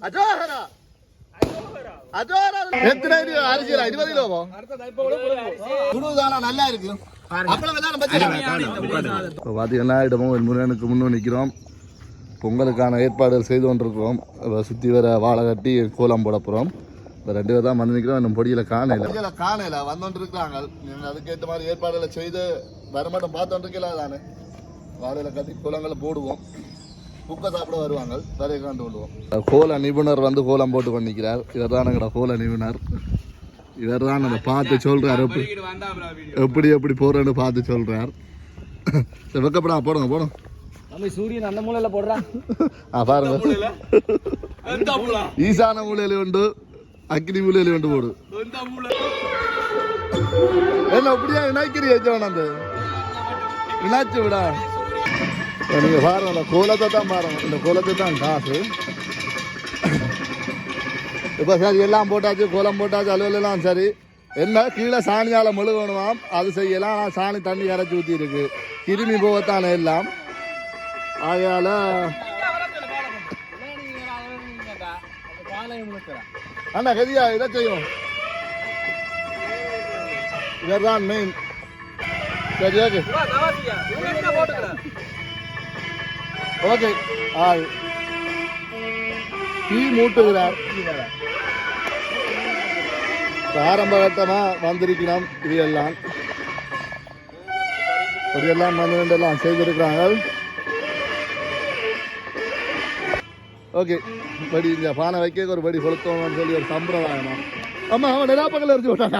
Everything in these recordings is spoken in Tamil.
அஜோஹரா அஜோஹரா எத்தனை அரிசியா 20 கிலோவா சுடுதானா நல்லா இருக்கு பாத்தீங்கன்னா இடமும் முருகனுக்கு முன்னும் நிக்கிறோம். பொங்கலுக்கான ஏற்பாடுகள் செய்து கொண்டிருக்கிறோம். சுத்தி வர வாழை கட்டி கோலம் போட போறோம். ரெண்டு பேர் தான் வந்து நிற்கிறோம். இன்னும் பொடியில காணையில வந்துட்டு இருக்கிறாங்க. அதுக்கேற்ற மாதிரி ஏற்பாடுகளை செய்து வரமாட்டம் பார்த்துட்டு இருக்கலாம் தானே. வாழையில கட்டி கோலங்களை போடுவோம். குப்பை சாப்பிட வருவாங்க. வரைய காண்டு விடுவோம். கோல நிபுணர் வந்து கோலம் போட்டு பண்ணிக்கிறார். இவர் தான் எங்கட கோல நிபுணர். இவர் தான் நம்ம பார்த்து சொல்றாரு எப்படி எப்படி போறேன்னு பார்த்து சொல்றார். வெக்கப்படா போடுங்க போடும். சூரியன் அந்த மூலையில போடுறான் பாருங்க. ஈசான மூலையில உண்டு, அக்னி மூலையில உண்டு போடு. என்ன அப்படியா இணைக்கிறிய அந்த இணைச்சு விடா. நீங்க பாருங்க இந்த கோலத்தை தான் பாருங்க. இந்த கோலத்தை தான் காசு. இப்போ சரி எல்லாம் போட்டாச்சு, கோலம் போட்டாச்சு, அலுவலாம் சரி. என்ன கீழே சாணியால் மெழுகணுமாம், அது செய்யலாம். சாணி தண்ணி இறச்சி ஊற்றி இருக்கு. கிருமி போகத்தானே எல்லாம். ஆகையால அண்ணா கதியா இதை செய்யும். இதுதான் மெயின். சரி ஓகே ஓகே. தீ மூட்டுகிறார். ஆரம்ப கட்டமா வந்திருக்கிறோம். இதையெல்லாம் இப்படியெல்லாம் மண்ணெல்லாம் செய்திருக்கிறாங்க. ஓகே படி இந்த பானை வைக்க ஒரு படி கொளுத்தோம்னு சொல்லி ஒரு சம்பிரதாயமா. ஆமா அவன் நிறையா பக்கத்தில் அரிச்சு விட்டாங்க.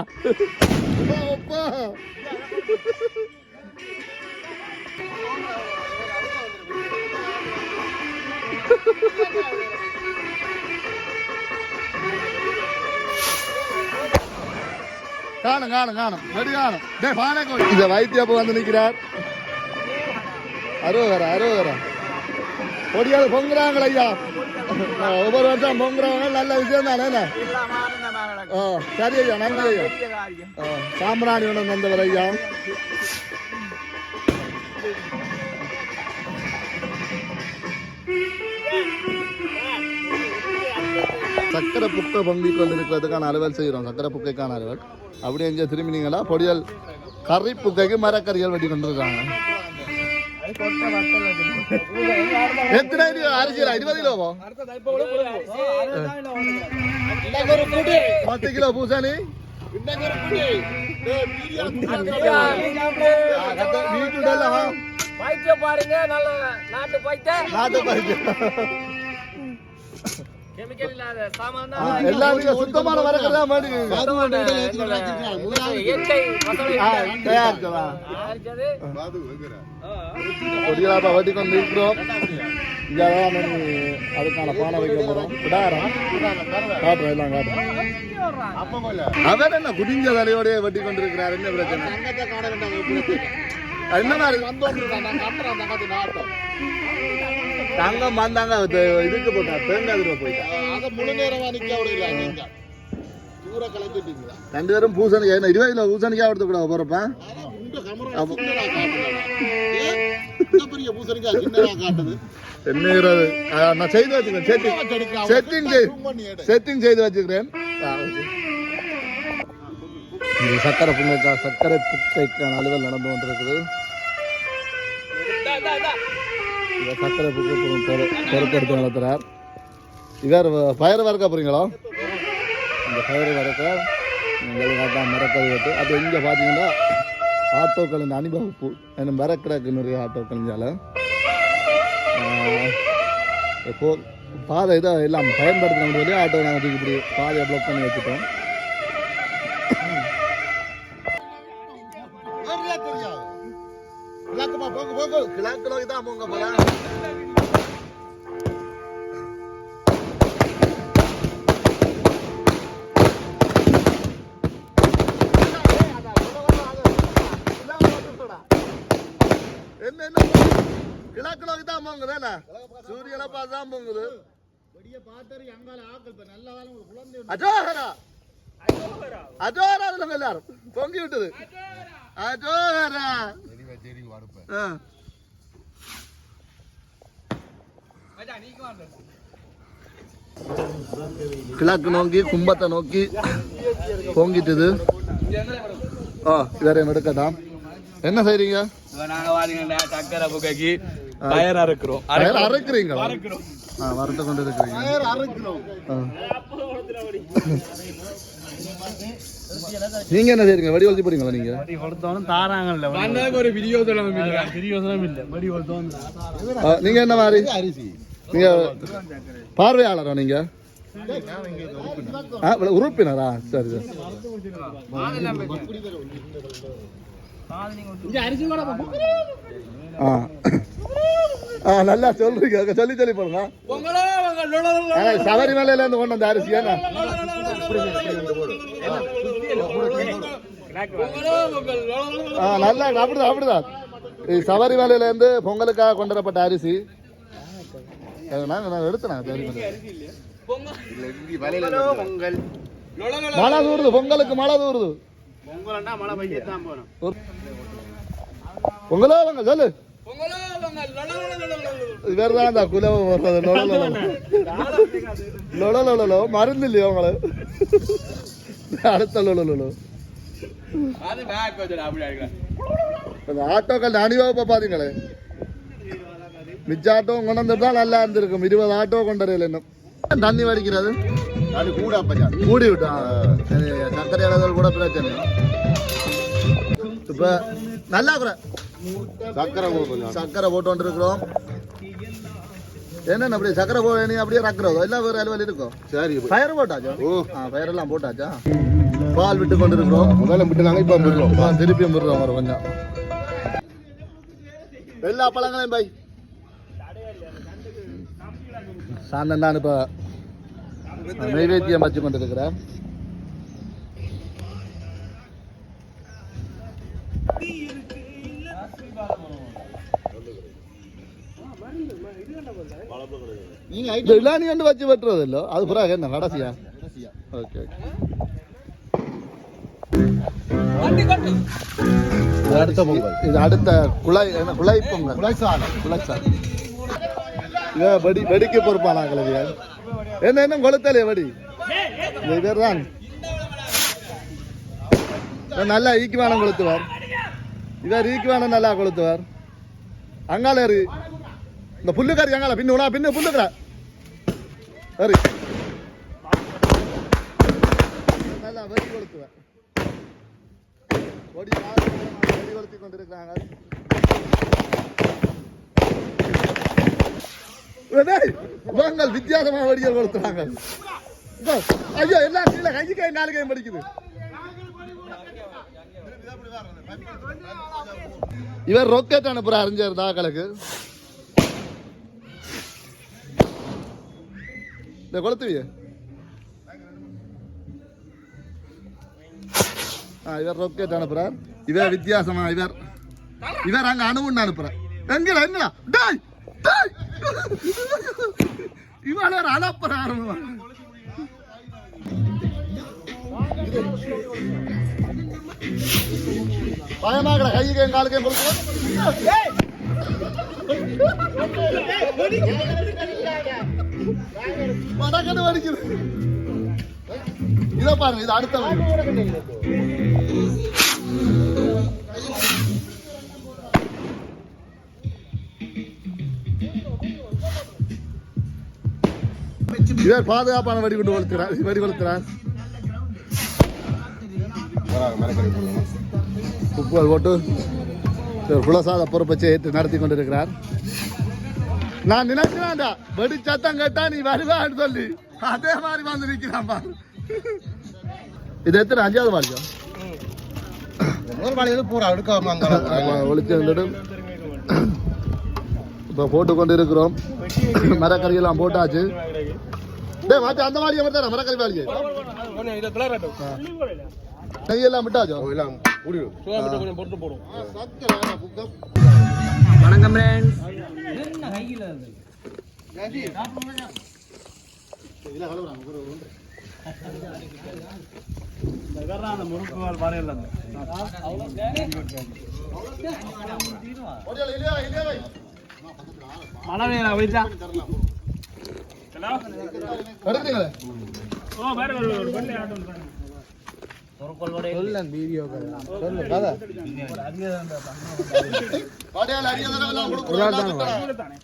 காணும் காணும் காணும் வெடி காணும். இந்த வைத்தியப்ப வந்து நிற்கிறார். அருவகரா அருவகரா பொடியால் பொங்குறாங்க ஐயா. ஒவ்வொரு வருஷம் பொங்குறவங்க நல்ல விஷயம் தானே. சரி ஐயா நன்றி ஐயா. சாம்பிராணி உணவு வந்தவர் ஐயா. சக்கரை புக்கை பொங்கிட்டு வந்து இருக்கிறதுக்கான அலுவல் செய்கிறோம். சக்கரை புக்கைக்கான அலுவல் அப்படியே எங்கே திரும்பினீங்களா பொடியல் கறி புக்கைக்கு மரக்கறிகள் வெட்டி கொண்டிருக்காங்க. எத்தனை அரிசியா 20 கிலோவா 10 கிலோ பூசணி பாருங்க. நல்ல நாட்டு பைத்தியம் எல்லாரும் சுத்தமான வரக்கிறதா வட்டி கொண்டு இருக்கிறோம். அதுக்கான பானை வைக்க போறோம். காட்டுறோம் எல்லாம் காட்டுறோம். அவர் என்ன குடிஞ்ச தலையோடய வெட்டி கொண்டிருக்கிறார். என்ன பிரச்சனை? என்ன தங்கம் வந்தாங்க இதுக்கு போட்டா தேங்காய் போயிட்டா முழு நேரமா நிக்க ரெண்டு பேரும் பூசணிக்காய் 20 கிலோ பூசணிக்காய் எடுத்து கூட போறப்ப நான் செய்து வச்சுக்கிறேன். செட்டிங் செய்து வச்சுக்கிறேன். சக்கரை புக்கைக்கான அலுவல் நடந்து கொண்டிருக்குது. சக்கரை புக்கு பொறுப்பெடுத்து நடத்துறார். இவர் பயிர் வறுக்க போறீங்களா? இந்த பயிர் வறுக்க மரக்கறி வெட்டு. அப்போ இங்கே பார்த்தீங்கன்னா ஆட்டோக்களின் அணிவகுப்பு என்ன மரக்கிடக்கு நிறைய ஆட்டோக்களிஞ்சால இப்போ பாதை இதை எல்லாம் பயன்படுத்தின முடியாது. ஆட்டோ நாங்கள் இப்படி பாதையை பிளாக் பண்ணி வச்சுட்டோம். கிழக்கு நோக்கி தான் போங்க போல. என்ன கிழக்கு நோக்கி தான் போங்குது. சூரியனை பார்த்து தான் போங்குது. அஜோஹரா அஜோஹரா எல்லாரும் பொங்கி விட்டது. அஜோஹரா கிழக்கு நோக்கி கும்பத்தை நோக்கி பொங்கிட்டுது. வேற என்ன எடுக்கட்டாம்? என்ன செய்றீங்க? நாங்க வாரீங்கடா சக்கரை புகைக்கு டயர் அறுக்குறோம். அறுக்குறீங்க? வறுத்து கொண்டு இருக்கிறீங்க. நீங்க என்ன செய்றீங்க? வடி வளர்த்தி போறீங்களா நீங்க? வடி கொடுத்தோம் தாராங்கல்ல. வந்தாங்க ஒரு வீடியோ தரம் இல்ல. வீடியோ தரம் இல்ல. வடி கொடுத்தோம். நீங்க என்ன மாதிரி? நீங்க பார்வையாளரா நீங்க? உறுப்பினரா? சரி சரி. நல்லா சொல்றீங்க. சொல்லி சொல்லி போடுங்க. சபரிமலையில இருந்து கொண்டு வந்த அரிசி நல்லா அப்படிதான் அப்படிதான். சபரிமலையில இருந்து பொங்கலுக்காக கொண்டு வரப்பட்ட அரிசி நான் எடுத்தேன். மழை தூருது, பொங்கலுக்கு மழை தூருது. பொங்கலோ பொங்க சொல்லு. வேறதான் குலவ லொலோ மருந்து இல்லையோ உங்களை அடுத்த லொலோ ஆட்டோக்கள் அணிவகுப்ப பாத்தீங்களே. மிச்ச ஆட்டோ கொண்டு வந்துட்டா நல்லா இருந்திருக்கும். 20 ஆட்டோ கொண்டு வரல. இன்னும் தண்ணி வடிக்கிறது கூடி விட்டா சர்க்கரை அளவுகள் கூட பிரச்சனை. இப்ப நல்லா சர்க்கரை போட்டு கொண்டு இருக்கிறோம். என்னென்ன அப்படி சக்கரை போய் அப்படியே ரக்கிறதோ எல்லாம் வேறு அலுவலி இருக்கும். சரி பயிர் போட்டாச்சா? பயிரெல்லாம் போட்டாச்சா? பால் விட்டு கொண்டு இருக்கிறோம். முதல்ல விட்டுனாங்க, இப்போ விடுறோம். திருப்பியும் விடுறோம். வர கொஞ்சம் எல்லா பழங்களையும் பை சாந்தன் தான் இப்போ நைவேத்தியம் வச்சு கொண்டு இருக்கிறேன். நீ வச்சு வெட்டுறது இல்ல, அது பிறகு என்ன கடைசியா? ஓகே அடுத்த பொங்கல். இது அடுத்த குழாய் பொங்கல். வெடிக்க பொறுப்பானா கிளவியா? என்ன என்ன கொளுத்தலையே வடி பேர் தான் நல்லா ஈக்குவானம் கொளுத்துவார். இவர் ஈக்குவானம் நல்லா கொளுத்துவார். அங்கால இந்த புல்லுக்காரி அங்கால பின்ன பின்ன புல்லுக்கா சரி நல்லா வெடி கொளுத்துவார். வெடி கொளுத்தி கொண்டிருக்கிறாங்க. பொங்கல் வித்தியாசமா வெடிகள் கொளுத்துறாங்க. ஐயோ எல்லாம் கீழே கை கை 4 கை படிக்குது. இவர் ராக்கெட் அனுப்புற அறிஞர் தாக்களுக்கு இந்த கொளுத்துவிய. இவர் ராக்கெட் அனுப்புறார். இவர் வித்தியாசமா இவர் அங்க அணுகுண்டு அனுப்புறார். எங்கடா என்னடா டேய் டேய் இவள அலப்பறாரு. பயமாகடா கையை காலுக்கே கொடுத்து மடக்கடு வடிக்குது. இதை பாருங்க, இது அடுத்த இவர் பாதுகாப்பான வெடிகுண்டு வெடிவெடுக்கிறார். உப்புகள் போட்டு குலசாத பொறுப்பை ஏற்று நடத்தி கொண்டிருக்கிறார். நான் நினைக்கிறேன்டா வெடி சத்தம் கேட்டா நீ வருவான்னு சொல்லி அதே மாதிரி வந்து நிற்கிறான் பாரு. இது எத்தனை 5வது வாலியம் ஒழிச்சு வந்துட்டு இப்போ போட்டு கொண்டு இருக்கிறோம். மரக்கறியெல்லாம் போட்டாச்சு. அந்த வாலியை மட்டும் மரக்கறி வாலியை நெய்யெல்லாம் விட்டாச்சோ வணக்கம் முறுக்குவால் பாறையில் மழை வேலை வச்சா எடுக்கிறீங்களே பாடியால் அடியதெல்லாம் கொடுக்குறோம்.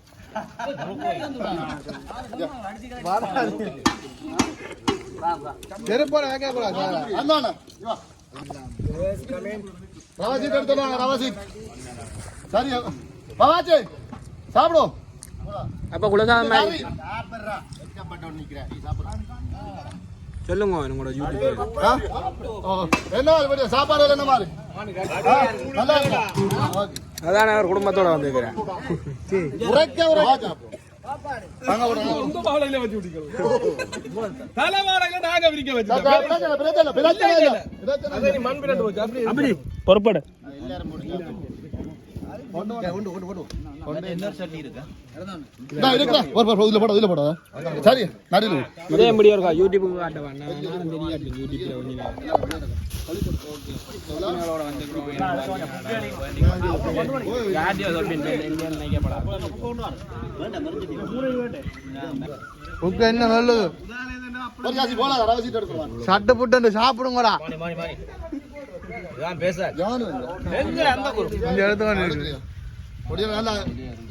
அந்தாண்ணா, இவா. ரவாசிட் எடுத்துட்டு வாங்க, ரவாசிட். சரி பவாச்சி சாப்பிடும். அப்ப குலசாமி சரி. சொல்லுங்க உங்களோட யூடியூப் ஆ? ஓ, என்ன மாதிரி சாப்பாடு என்ன மாதிரி ஆ, நல்லா இருக்கா? ஓகே. அதான் அவர் குடும்பத்தோட வந்துருக்கிறேன் உரைக்க உரைக்க அங்க ஒரு பொறுப்படு சரி நடுவில் இதே முடியும் இருக்கா யூடியூப்புக்கு காட்டுவேன் நானும் தெரியாது யூடியூப்ல என்ன நல்லது ஒரு ஜாசி போல ரவசிட்டு எடுத்துருவாங்க. சட்டை புட்டு சாப்பிடுங்கடா ஜானு இந்த இடத்துல முடியல, நல்லா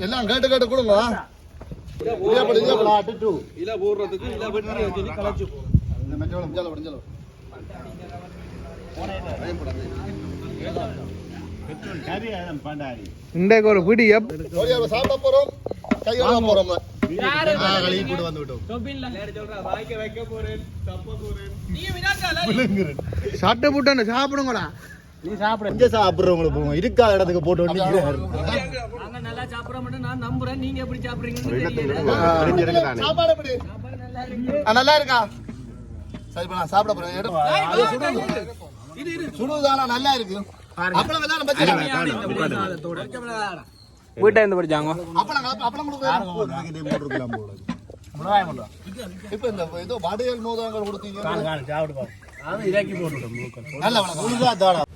எல்லாம் கேட்டு கேட்டு கொடுங்க. இன்றைக்கு ஒரு பிடி சாப்பிட போறோம், கையோட போறோம். சட்டை புட்டு சாப்பிடுங்கடா நீ சாப்பிட சாப்பிடுறவங்களுக்கு போவோம் இருக்கா இடத்துக்கு போட்டு நல்லா சாப்பிட மாட்டேன் நான் நம்புறேன் நீங்க எப்படி சாப்பிடுறீங்கன்னு சாப்பாடு எப்படி நல்லா இருக்கா? சரி பண்ண சாப்பிட போறேன். சுடுதானா நல்லா இருக்கு. அப்பளம் எல்லாம் வீட்டை இருந்து படிச்சாங்க அப்பளம் கொடுக்குறேன். இப்ப இந்த ஏதோ வடையல் மோதகங்கள் கொடுத்தீங்க. சாப்பிடுவோம் நல்ல வணக்கம்.